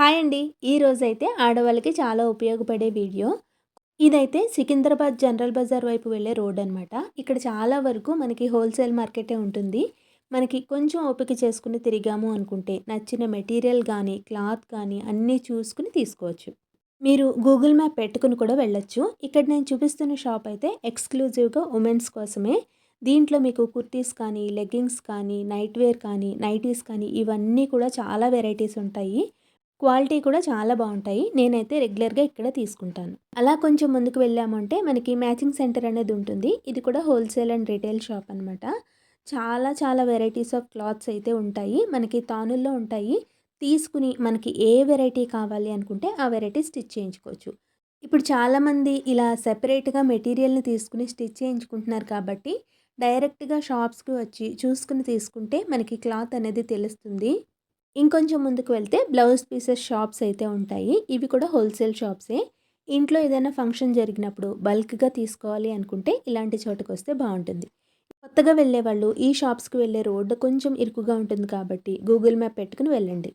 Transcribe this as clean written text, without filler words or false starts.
Hi అండి. ఈరోజైతే ఆడవాళ్ళకి చాలా ఉపయోగపడే వీడియో. ఇదైతే సికింద్రాబాద్ జనరల్ బజార్ వైపు వెళ్ళే రోడ్ అనమాట. ఇక్కడ చాలా వరకు మనకి హోల్సేల్ మార్కెటే ఉంటుంది. మనకి కొంచెం ఓపిక చేసుకొని తిరిగాము అనుకుంటే నచ్చిన మెటీరియల్ గానీ, క్లాత్ కానీ అన్నీ చూసుకొని తీసుకోవచ్చు. మీరు గూగుల్ మ్యాప్ పెట్టుకొని కూడా వెళ్ళొచ్చు. ఇక్కడ నేను చూపిస్తున్న షాప్ అయితే ఎక్స్‌క్లూజివ్‌గా ఉమెన్స్ కోసమే. దీంట్లో మీకు కుర్తీస్ కానీ, లెగ్గింగ్స్ కానీ, నైట్ వేర్ కానీ, నైటీస్ కానీ ఇవన్నీ కూడా చాలా వెరైటీస్ ఉంటాయి. క్వాలిటీ కూడా చాలా బావుంటాయి. నేనైతే రెగ్యులర్‌గా ఇక్కడ తీసుకుంటాను. అలా కొంచెం ముందుకు వెళ్ళామంటే మనకి మ్యాచింగ్ సెంటర్ అనేది ఉంటుంది. ఇది కూడా హోల్సేల్ అండ్ రిటైల్ షాప్ అనమాట. చాలా చాలా వెరైటీస్ ఆఫ్ క్లాత్స్ అయితే ఉంటాయి. మనకి తానుల్లో ఉంటాయి. తీసుకుని మనకి ఏ వెరైటీ కావాలి అనుకుంటే ఆ వెరైటీ స్టిచ్ చేయించుకోవచ్చు. ఇప్పుడు చాలామంది ఇలా సెపరేట్‌గా మెటీరియల్‌ని తీసుకొని స్టిచ్ చేయించుకుంటున్నారు కాబట్టి డైరెక్ట్‌గా షాప్స్‌కి వచ్చి చూసుకొని తీసుకుంటే మనకి క్లాత్ అనేది తెలుస్తుంది. ఇంకొంచెం ముందుకు వెళ్తే బ్లౌజ్ పీసెస్ షాప్స్ అయితే ఉంటాయి. ఇవి కూడా హోల్సేల్ షాప్సే. ఇంట్లో ఏదైనా ఫంక్షన్ జరిగినప్పుడు బల్క్‌గా తీసుకోవాలి అనుకుంటే ఇలాంటి చోటుకొస్తే బావుంటుంది. కొత్తగా వెళ్ళేవాళ్ళు ఈ షాప్స్‌కి వెళ్ళే రోడ్డు కొంచెం ఇరుకుగా ఉంటుంది కాబట్టి గూగుల్ మ్యాప్ పెట్టుకొని వెళ్ళండి.